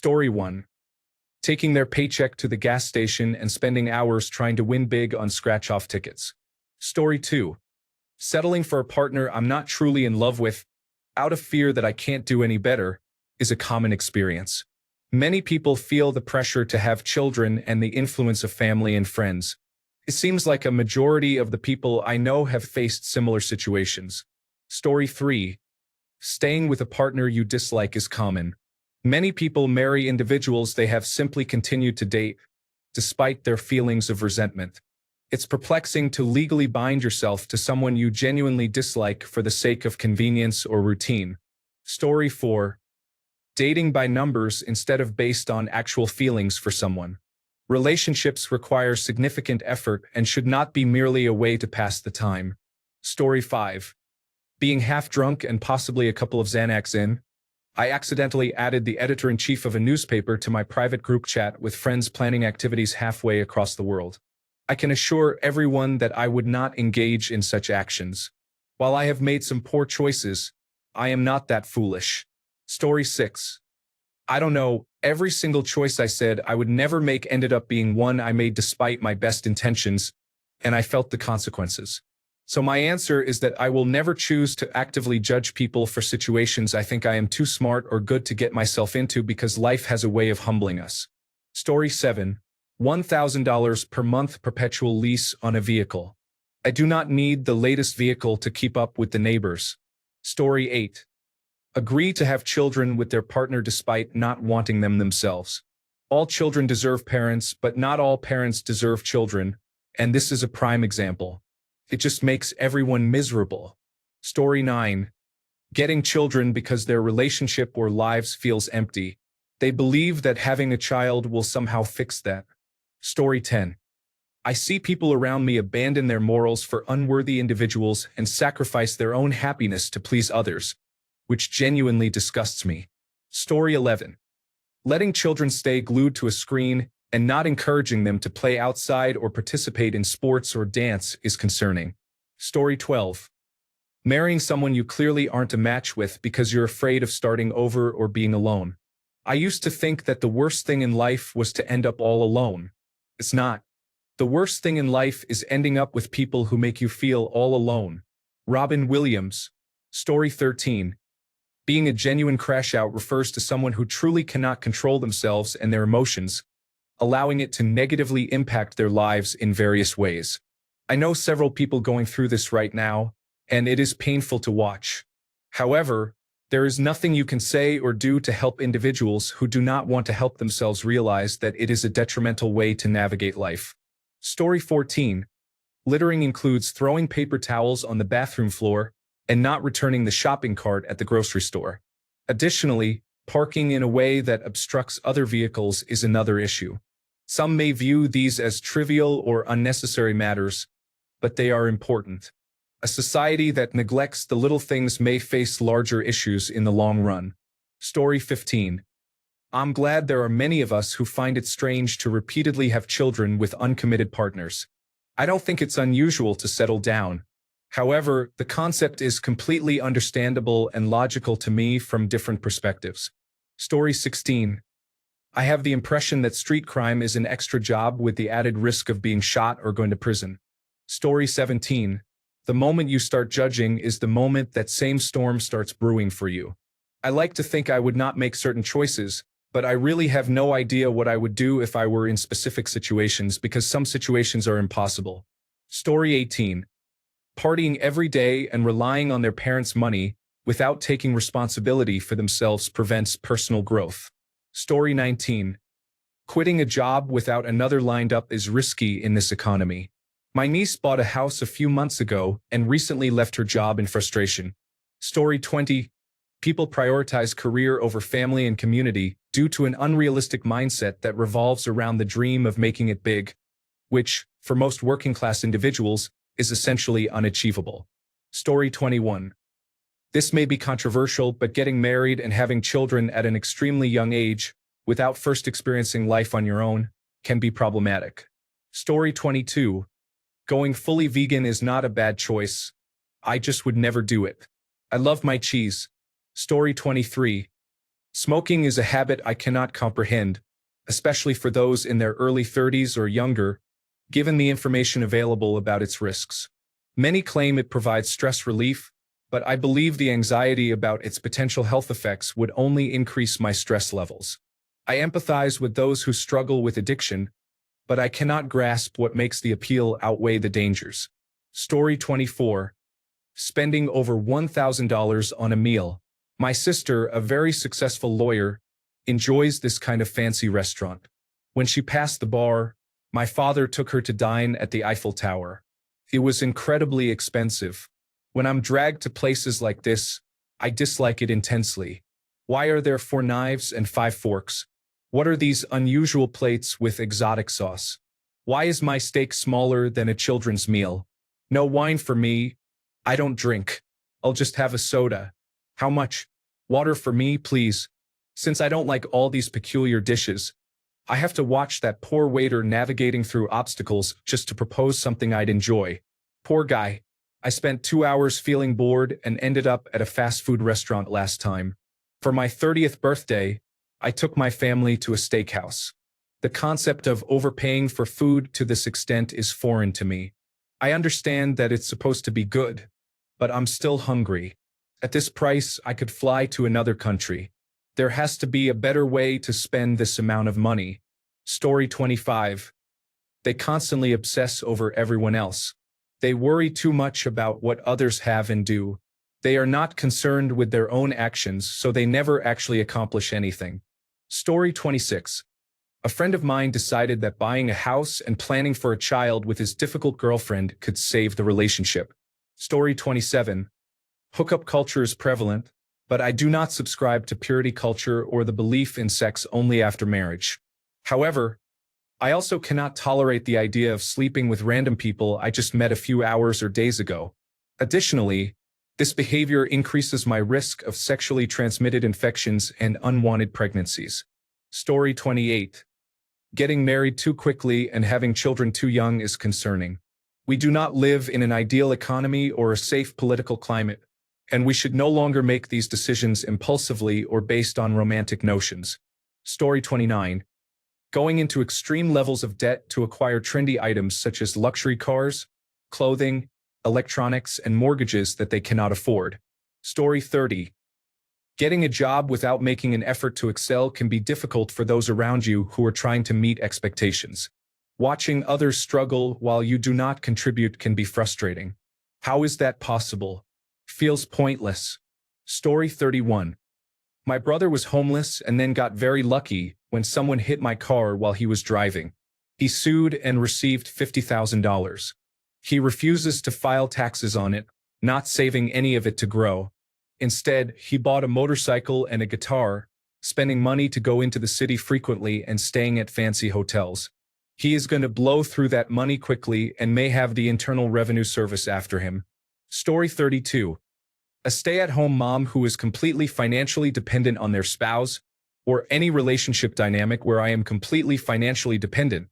Story 1. Taking their paycheck to the gas station and spending hours trying to win big on scratch-off tickets. Story 2. Settling for a partner I'm not truly in love with, out of fear that I can't do any better, is a common experience. Many people feel the pressure to have children and the influence of family and friends. It seems like a majority of the people I know have faced similar situations. Story 3. Staying with a partner you dislike is common. Many people marry individuals they have simply continued to date, despite their feelings of resentment. It's perplexing to legally bind yourself to someone you genuinely dislike for the sake of convenience or routine. Story 4. Dating by numbers instead of based on actual feelings for someone. Relationships require significant effort and should not be merely a way to pass the time. Story 5. Being half drunk and possibly a couple of Xanax in, I accidentally added the editor-in-chief of a newspaper to my private group chat with friends planning activities halfway across the world. I can assure everyone that I would not engage in such actions. While I have made some poor choices, I am not that foolish. Story 6. I don't know, every single choice I said I would never make ended up being one I made despite my best intentions, and I felt the consequences. So my answer is that I will never choose to actively judge people for situations I think I am too smart or good to get myself into because life has a way of humbling us. Story 7. $1,000 per month perpetual lease on a vehicle. I do not need the latest vehicle to keep up with the neighbors. Story 8. Agree to have children with their partner despite not wanting them themselves. All children deserve parents, but not all parents deserve children, and this is a prime example. It just makes everyone miserable. Story 9. Getting children because their relationship or lives feels empty. They believe that having a child will somehow fix that. Story 10. I see people around me abandon their morals for unworthy individuals and sacrifice their own happiness to please others, which genuinely disgusts me. Story 11. Letting children stay glued to a screen and not encouraging them to play outside or participate in sports or dance is concerning. Story 12. Marrying someone you clearly aren't a match with because you're afraid of starting over or being alone. I used to think that the worst thing in life was to end up all alone. It's not. The worst thing in life is ending up with people who make you feel all alone. Robin Williams. Story 13. Being a genuine crash-out refers to someone who truly cannot control themselves and their emotions, allowing it to negatively impact their lives in various ways. I know several people going through this right now, and it is painful to watch. However, there is nothing you can say or do to help individuals who do not want to help themselves realize that it is a detrimental way to navigate life. Story 14. Littering includes throwing paper towels on the bathroom floor and not returning the shopping cart at the grocery store. Additionally, parking in a way that obstructs other vehicles is another issue. Some may view these as trivial or unnecessary matters, but they are important. A society that neglects the little things may face larger issues in the long run. Story 15. I'm glad there are many of us who find it strange to repeatedly have children with uncommitted partners. I don't think it's unusual to settle down. However, the concept is completely understandable and logical to me from different perspectives. Story 16. I have the impression that street crime is an extra job with the added risk of being shot or going to prison. Story 17. The moment you start judging is the moment that same storm starts brewing for you. I like to think I would not make certain choices, but I really have no idea what I would do if I were in specific situations because some situations are impossible. Story 18. Partying every day and relying on their parents' money without taking responsibility for themselves prevents personal growth. Story 19. Quitting a job without another lined up is risky in this economy. My niece bought a house a few months ago and recently left her job in frustration. Story 20. People prioritize career over family and community due to an unrealistic mindset that revolves around the dream of making it big, which, for most working-class individuals, is essentially unachievable. Story 21. This may be controversial, but getting married and having children at an extremely young age, without first experiencing life on your own, can be problematic. Story 22. Going fully vegan is not a bad choice. I just would never do it. I love my cheese. Story 23. Smoking is a habit I cannot comprehend, especially for those in their early 30s or younger, given the information available about its risks. Many claim it provides stress relief, but I believe the anxiety about its potential health effects would only increase my stress levels. I empathize with those who struggle with addiction, but I cannot grasp what makes the appeal outweigh the dangers. Story 24. Spending over $1,000 on a meal. My sister, a very successful lawyer, enjoys this kind of fancy restaurant. When she passed the bar, my father took her to dine at the Eiffel Tower. It was incredibly expensive. When I'm dragged to places like this, I dislike it intensely. Why are there 4 knives and 5 forks? What are these unusual plates with exotic sauce? Why is my steak smaller than a children's meal? No wine for me. I don't drink. I'll just have a soda. How much? Water for me, please. Since I don't like all these peculiar dishes, I have to watch that poor waiter navigating through obstacles just to propose something I'd enjoy. Poor guy. I spent 2 hours feeling bored and ended up at a fast food restaurant last time. For my 30th birthday, I took my family to a steakhouse. The concept of overpaying for food to this extent is foreign to me. I understand that it's supposed to be good, but I'm still hungry. At this price, I could fly to another country. There has to be a better way to spend this amount of money. Story 25. They constantly obsess over everyone else. They worry too much about what others have and do. They are not concerned with their own actions, so they never actually accomplish anything. Story 26. A friend of mine decided that buying a house and planning for a child with his difficult girlfriend could save the relationship. Story 27. Hookup culture is prevalent, but I do not subscribe to purity culture or the belief in sex only after marriage. However, I also cannot tolerate the idea of sleeping with random people I just met a few hours or days ago. Additionally, this behavior increases my risk of sexually transmitted infections and unwanted pregnancies. Story 28. Getting married too quickly and having children too young is concerning. We do not live in an ideal economy or a safe political climate, and we should no longer make these decisions impulsively or based on romantic notions. Story 29. Going into extreme levels of debt to acquire trendy items such as luxury cars, clothing, electronics, and mortgages that they cannot afford. Story 30. Getting a job without making an effort to excel can be difficult for those around you who are trying to meet expectations. Watching others struggle while you do not contribute can be frustrating. How is that possible? Feels pointless. Story 31. My brother was homeless and then got very lucky when someone hit my car while he was driving. He sued and received $50,000. He refuses to file taxes on it, not saving any of it to grow. Instead, he bought a motorcycle and a guitar, spending money to go into the city frequently and staying at fancy hotels. He is going to blow through that money quickly and may have the Internal Revenue Service after him. Story 32. A stay-at-home mom who is completely financially dependent on their spouse, or any relationship dynamic where I am completely financially dependent,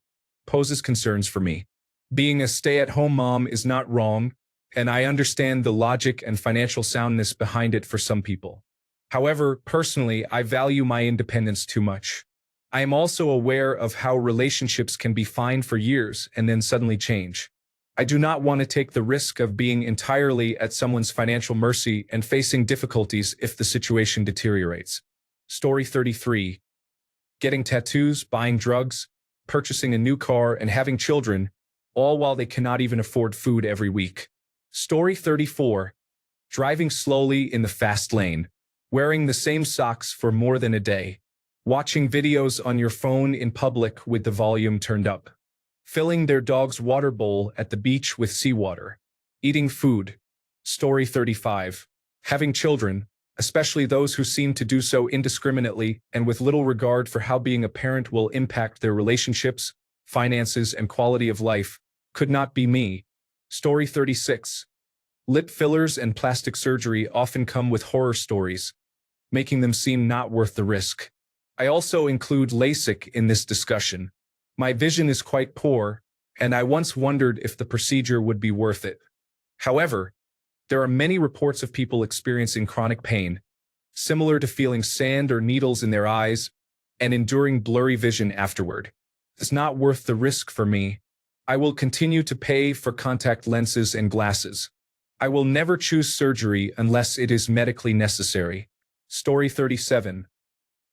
poses concerns for me. Being a stay-at-home mom is not wrong, and I understand the logic and financial soundness behind it for some people. However, personally, I value my independence too much. I am also aware of how relationships can be fine for years and then suddenly change. I do not want to take the risk of being entirely at someone's financial mercy and facing difficulties if the situation deteriorates. Story 33. Getting tattoos, buying drugs, purchasing a new car, and having children, all while they cannot even afford food every week. Story 34. Driving slowly in the fast lane, wearing the same socks for more than a day, watching videos on your phone in public with the volume turned up, filling their dog's water bowl at the beach with seawater, eating food. Story 35. Having children, especially those who seem to do so indiscriminately and with little regard for how being a parent will impact their relationships, finances, and quality of life, could not be me. Story 36. Lip fillers and plastic surgery often come with horror stories, making them seem not worth the risk. I also include LASIK in this discussion. My vision is quite poor, and I once wondered if the procedure would be worth it. However, there are many reports of people experiencing chronic pain, similar to feeling sand or needles in their eyes and enduring blurry vision afterward. It's not worth the risk for me. I will continue to pay for contact lenses and glasses. I will never choose surgery unless it is medically necessary. Story 37.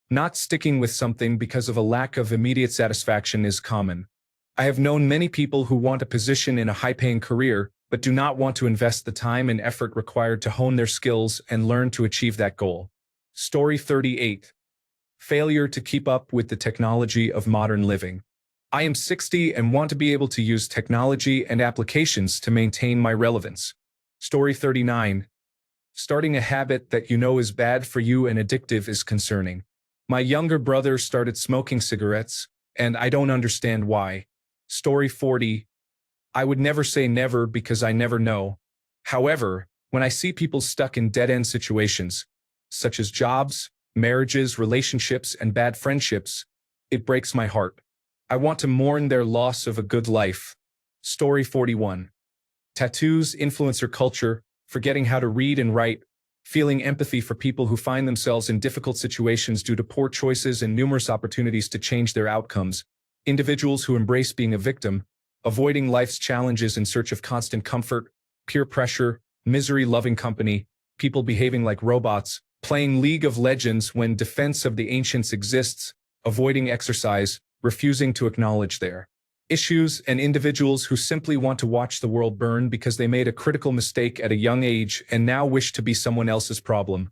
Not sticking with something because of a lack of immediate satisfaction is common. I have known many people who want a position in a high-paying career, but do not want to invest the time and effort required to hone their skills and learn to achieve that goal. Story 38. Failure to keep up with the technology of modern living. I am 60 and want to be able to use technology and applications to maintain my relevance. Story 39. Starting a habit that you know is bad for you and addictive is concerning. My younger brother started smoking cigarettes, and I don't understand why. Story 40. I would never say never because I never know. However, when I see people stuck in dead-end situations, such as jobs, marriages, relationships, and bad friendships, it breaks my heart. I want to mourn their loss of a good life. Story 41. Tattoos, influencer culture, forgetting how to read and write, feeling empathy for people who find themselves in difficult situations due to poor choices and numerous opportunities to change their outcomes, individuals who embrace being a victim, avoiding life's challenges in search of constant comfort, peer pressure, misery-loving company, people behaving like robots, playing League of Legends when Defense of the Ancients exists, avoiding exercise, refusing to acknowledge their issues, and individuals who simply want to watch the world burn because they made a critical mistake at a young age and now wish to be someone else's problem,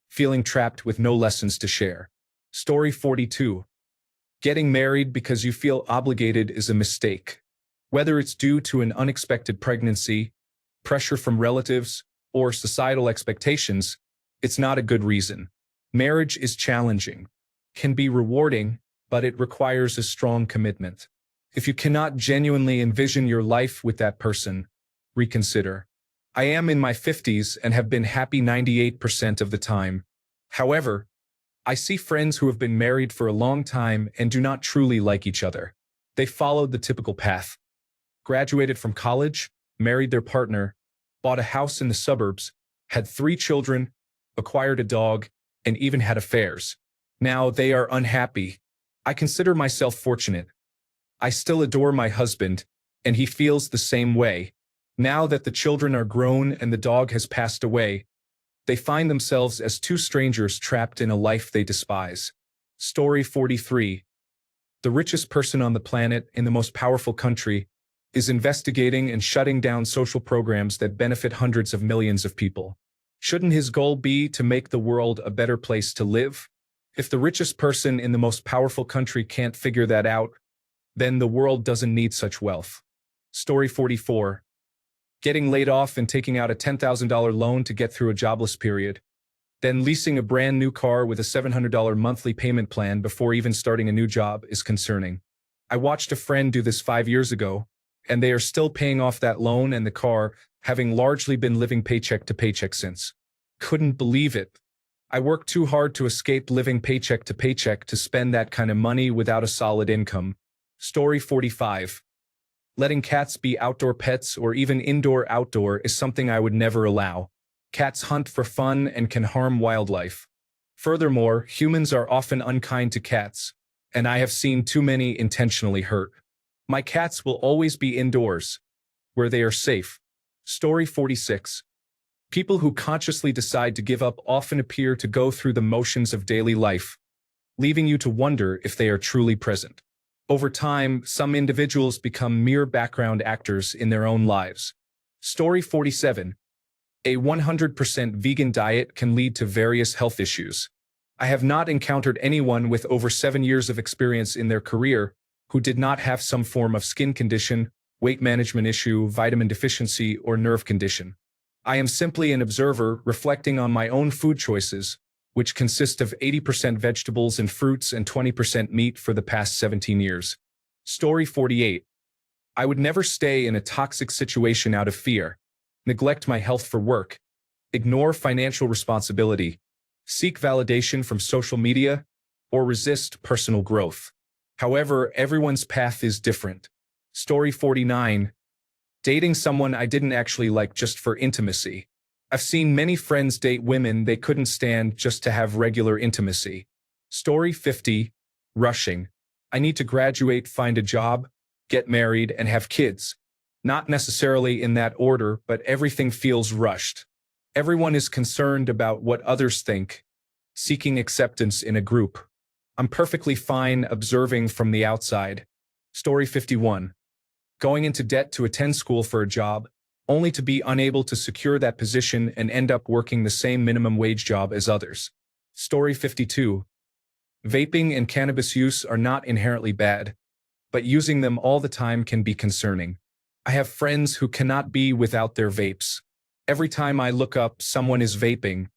feeling trapped with no lessons to share. Story 42. Getting married because you feel obligated is a mistake. Whether it's due to an unexpected pregnancy, pressure from relatives, or societal expectations, it's not a good reason. Marriage is challenging, can be rewarding, but it requires a strong commitment. If you cannot genuinely envision your life with that person, reconsider. I am in my 50s and have been happy 98% of the time. However, I see friends who have been married for a long time and do not truly like each other. They followed the typical path. Graduated from college, married their partner, bought a house in the suburbs, had 3 children, acquired a dog, and even had affairs. Now they are unhappy. I consider myself fortunate. I still adore my husband, and he feels the same way. Now that the children are grown and the dog has passed away, they find themselves as 2 strangers trapped in a life they despise. Story 43. The richest person on the planet in the most powerful country is investigating and shutting down social programs that benefit hundreds of millions of people. Shouldn't his goal be to make the world a better place to live? If the richest person in the most powerful country can't figure that out, then the world doesn't need such wealth. Story 44. Getting laid off and taking out a $10,000 loan to get through a jobless period, then leasing a brand new car with a $700 monthly payment plan before even starting a new job is concerning. I watched a friend do this 5 years ago, and they are still paying off that loan and the car, having largely been living paycheck to paycheck since. Couldn't believe it. I worked too hard to escape living paycheck to paycheck to spend that kind of money without a solid income. Story 45. Letting cats be outdoor pets or even indoor-outdoor is something I would never allow. Cats hunt for fun and can harm wildlife. Furthermore, humans are often unkind to cats, and I have seen too many intentionally hurt. My cats will always be indoors, where they are safe. Story 46. People who consciously decide to give up often appear to go through the motions of daily life, leaving you to wonder if they are truly present. Over time, some individuals become mere background actors in their own lives. Story 47. A 100% vegan diet can lead to various health issues. I have not encountered anyone with over 7 years of experience in their career who did not have some form of skin condition, weight management issue, vitamin deficiency, or nerve condition. I am simply an observer reflecting on my own food choices, which consist of 80% vegetables and fruits and 20% meat for the past 17 years. Story 48. I would never stay in a toxic situation out of fear, neglect my health for work, ignore financial responsibility, seek validation from social media, or resist personal growth. However, everyone's path is different. Story 49. Dating someone I didn't actually like just for intimacy. I've seen many friends date women they couldn't stand just to have regular intimacy. Story 50. Rushing. I need to graduate, find a job, get married, and have kids. Not necessarily in that order, but everything feels rushed. Everyone is concerned about what others think, seeking acceptance in a group. I'm perfectly fine observing from the outside. Story 51. Going into debt to attend school for a job, only to be unable to secure that position and end up working the same minimum wage job as others. Story 52. Vaping and cannabis use are not inherently bad, but using them all the time can be concerning. I have friends who cannot be without their vapes. Every time I look up, someone is vaping.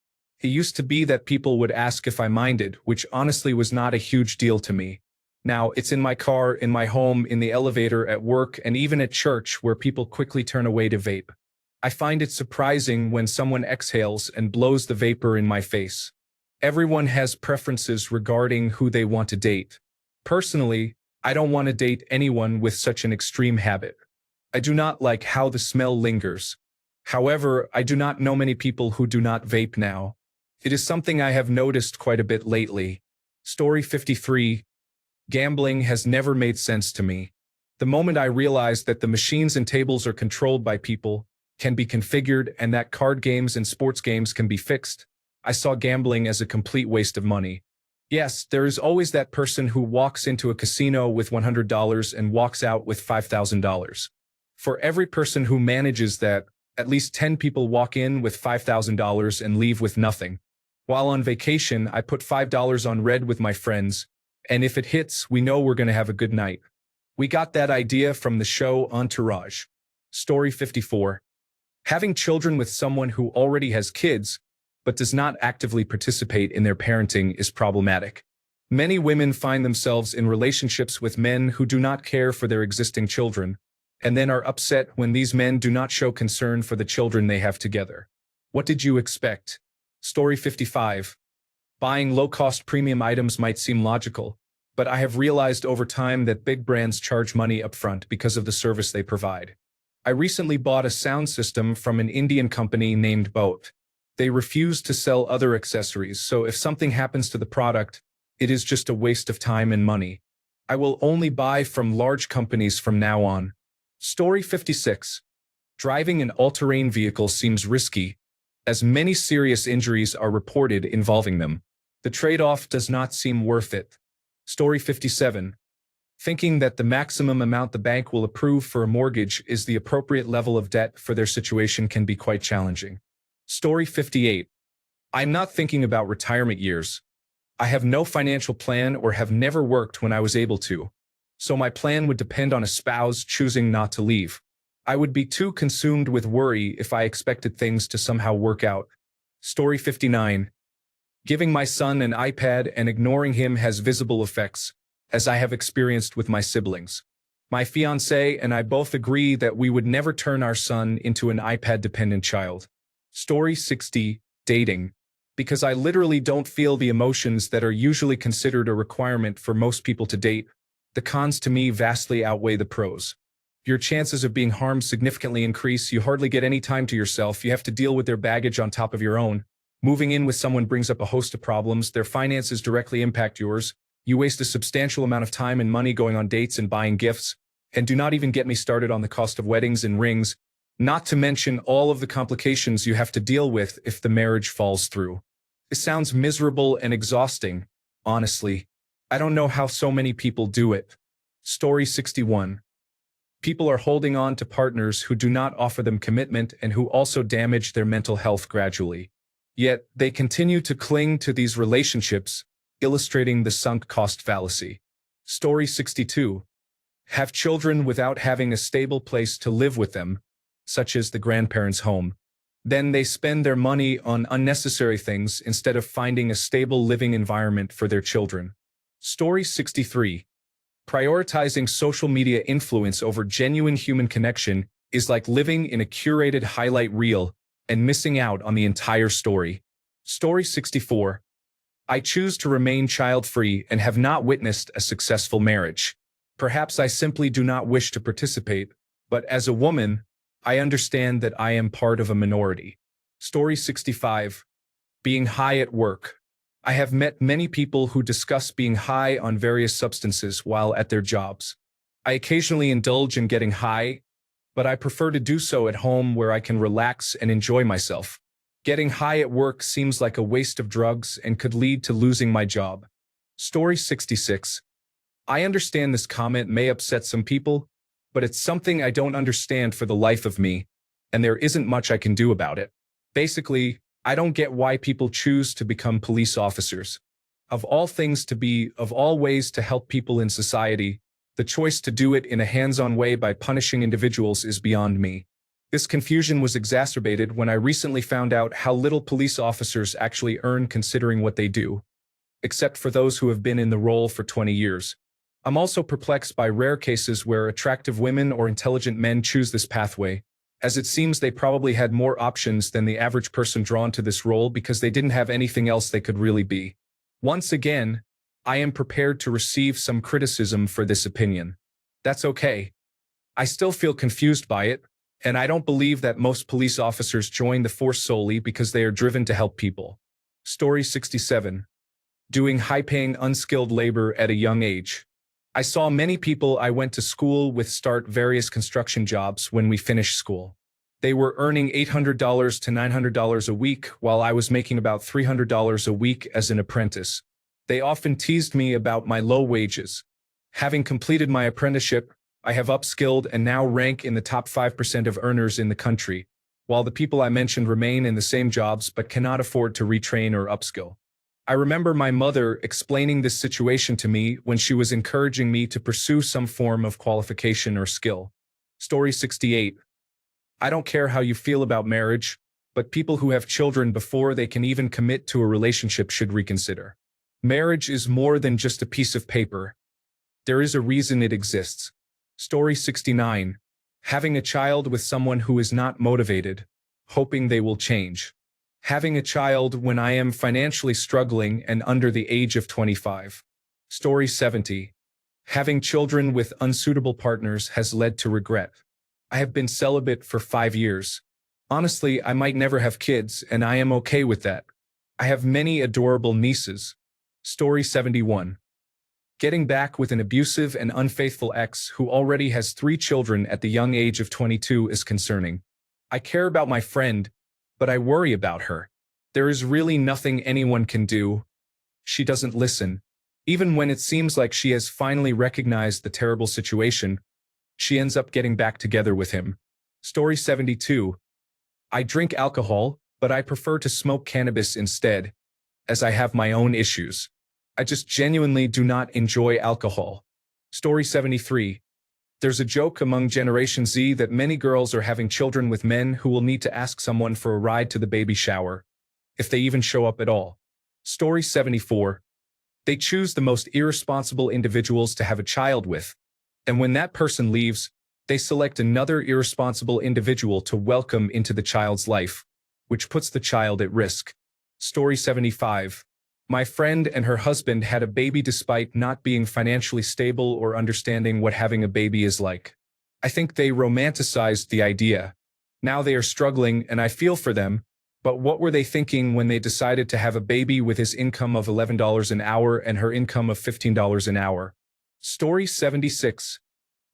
It used to be that people would ask if I minded, which honestly was not a huge deal to me. Now, it's in my car, in my home, in the elevator, at work, and even at church where people quickly turn away to vape. I find it surprising when someone exhales and blows the vapor in my face. Everyone has preferences regarding who they want to date. Personally, I don't want to date anyone with such an extreme habit. I do not like how the smell lingers. However, I do not know many people who do not vape now. It is something I have noticed quite a bit lately. Story 53. Gambling has never made sense to me. The moment I realized that the machines and tables are controlled by people, can be configured, and that card games and sports games can be fixed, I saw gambling as a complete waste of money. Yes, there is always that person who walks into a casino with $100 and walks out with $5,000. For every person who manages that, at least 10 people walk in with $5,000 and leave with nothing. While on vacation, I put $5 on red with my friends, and if it hits, we know we're going to have a good night. We got that idea from the show Entourage. Story 54. Having children with someone who already has kids, but does not actively participate in their parenting is problematic. Many women find themselves in relationships with men who do not care for their existing children, and then are upset when these men do not show concern for the children they have together. What did you expect? Story 55. Buying low-cost premium items might seem logical, but I have realized over time that big brands charge money upfront because of the service they provide. I recently bought a sound system from an Indian company named Boat. They refuse to sell other accessories, so if something happens to the product, it is just a waste of time and money. I will only buy from large companies from now on. Story 56. Driving an all-terrain vehicle seems risky, as many serious injuries are reported involving them. The trade-off does not seem worth it. Story 57. Thinking that the maximum amount the bank will approve for a mortgage is the appropriate level of debt for their situation can be quite challenging. Story 58. I'm not thinking about retirement years. I have no financial plan or have never worked when I was able to, so my plan would depend on a spouse choosing not to leave. I would be too consumed with worry if I expected things to somehow work out. Story 59. Giving my son an iPad and ignoring him has visible effects, as I have experienced with my siblings. My fiancé and I both agree that we would never turn our son into an iPad-dependent child. Story 60. Dating. Because I literally don't feel the emotions that are usually considered a requirement for most people to date, the cons to me vastly outweigh the pros. Your chances of being harmed significantly increase. You hardly get any time to yourself. You have to deal with their baggage on top of your own. Moving in with someone brings up a host of problems. Their finances directly impact yours. You waste a substantial amount of time and money going on dates and buying gifts. And do not even get me started on the cost of weddings and rings, not to mention all of the complications you have to deal with if the marriage falls through. It sounds miserable and exhausting, honestly. I don't know how so many people do it. Story 61. People are holding on to partners who do not offer them commitment and who also damage their mental health gradually. Yet, they continue to cling to these relationships, illustrating the sunk cost fallacy. Story 62. Have children without having a stable place to live with them, such as the grandparents' home. Then they spend their money on unnecessary things instead of finding a stable living environment for their children. Story 63. Prioritizing social media influence over genuine human connection is like living in a curated highlight reel and missing out on the entire story. Story 64. I choose to remain child-free and have not witnessed a successful marriage. Perhaps I simply do not wish to participate, but as a woman, I understand that I am part of a minority. Story 65. Being high at work. I have met many people who discuss being high on various substances while at their jobs. I occasionally indulge in getting high, but I prefer to do so at home where I can relax and enjoy myself. Getting high at work seems like a waste of drugs and could lead to losing my job. Story 66. I understand this comment may upset some people, but it's something I don't understand for the life of me, and there isn't much I can do about it. Basically, I don't get why people choose to become police officers. Of all things to be, of all ways to help people in society, the choice to do it in a hands-on way by punishing individuals is beyond me. This confusion was exacerbated when I recently found out how little police officers actually earn considering what they do, except for those who have been in the role for 20 years. I'm also perplexed by rare cases where attractive women or intelligent men choose this pathway, as it seems they probably had more options than the average person drawn to this role because they didn't have anything else they could really be. Once again, I am prepared to receive some criticism for this opinion. That's okay. I still feel confused by it, and I don't believe that most police officers join the force solely because they are driven to help people. Story 67. Doing high-paying unskilled labor at a young age. I saw many people I went to school with start various construction jobs when we finished school. They were earning $800 to $900 a week while I was making about $300 a week as an apprentice. They often teased me about my low wages. Having completed my apprenticeship, I have upskilled and now rank in the top 5% of earners in the country, while the people I mentioned remain in the same jobs but cannot afford to retrain or upskill. I remember my mother explaining this situation to me when she was encouraging me to pursue some form of qualification or skill. Story 68. I don't care how you feel about marriage, but people who have children before they can even commit to a relationship should reconsider. Marriage is more than just a piece of paper. There is a reason it exists. Story 69. Having a child with someone who is not motivated, hoping they will change. Having a child when I am financially struggling and under the age of 25. Story 70. Having children with unsuitable partners has led to regret. I have been celibate for 5 years. Honestly, I might never have kids, and I am okay with that. I have many adorable nieces. Story 71. Getting back with an abusive and unfaithful ex who already has 3 children at the young age of 22 is concerning. I care about my friend, but I worry about her. There is really nothing anyone can do. She doesn't listen. Even when it seems like she has finally recognized the terrible situation, she ends up getting back together with him. Story 72. I drink alcohol, but I prefer to smoke cannabis instead, as I have my own issues. I just genuinely do not enjoy alcohol. Story 73. There's a joke among Generation Z that many girls are having children with men who will need to ask someone for a ride to the baby shower, if they even show up at all. Story 74. They choose the most irresponsible individuals to have a child with, and when that person leaves, they select another irresponsible individual to welcome into the child's life, which puts the child at risk. Story 75. My friend and her husband had a baby despite not being financially stable or understanding what having a baby is like. I think they romanticized the idea. Now they are struggling and I feel for them, but what were they thinking when they decided to have a baby with his income of $11 an hour and her income of $15 an hour? Story 76.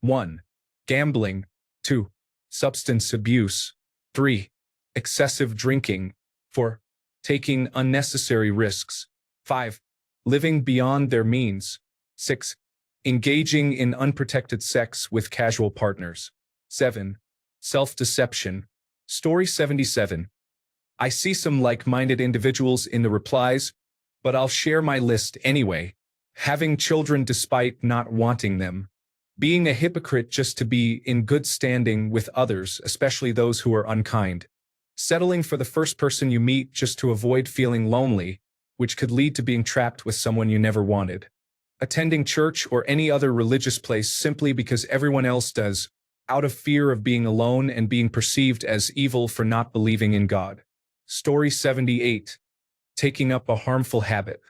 1. Gambling. 2. Substance abuse. 3. Excessive drinking. 4. Taking unnecessary risks. 5. Living beyond their means. 6. Engaging in unprotected sex with casual partners. 7. Self-deception. Story 77. I see some like-minded individuals in the replies, but I'll share my list anyway. Having children despite not wanting them. Being a hypocrite just to be in good standing with others, especially those who are unkind. Settling for the first person you meet just to avoid feeling lonely, which could lead to being trapped with someone you never wanted. Attending church or any other religious place simply because everyone else does, out of fear of being alone and being perceived as evil for not believing in God. Story 78. Taking up a harmful habit.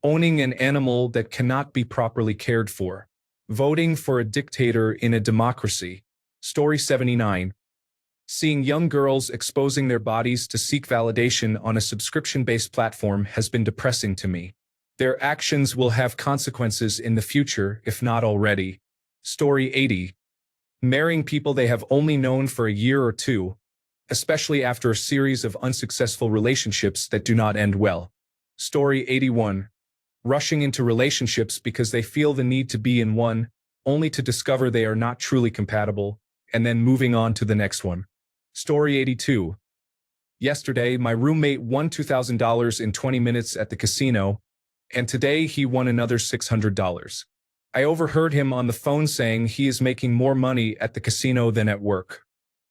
Owning an animal that cannot be properly cared for. Voting for a dictator in a democracy. Story 79. Seeing young girls exposing their bodies to seek validation on a subscription-based platform has been depressing to me. Their actions will have consequences in the future, if not already. Story 80. Marrying people they have only known for a year or two, especially after a series of unsuccessful relationships that do not end well. Story 81. Rushing into relationships because they feel the need to be in one, only to discover they are not truly compatible, and then moving on to the next one. Story 82. Yesterday, my roommate won $2,000 in 20 minutes at the casino, and today he won another $600. I overheard him on the phone saying he is making more money at the casino than at work.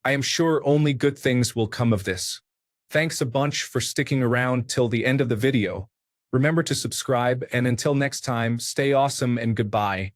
I am sure only good things will come of this. Thanks a bunch for sticking around till the end of the video. Remember to subscribe, and until next time, stay awesome and goodbye.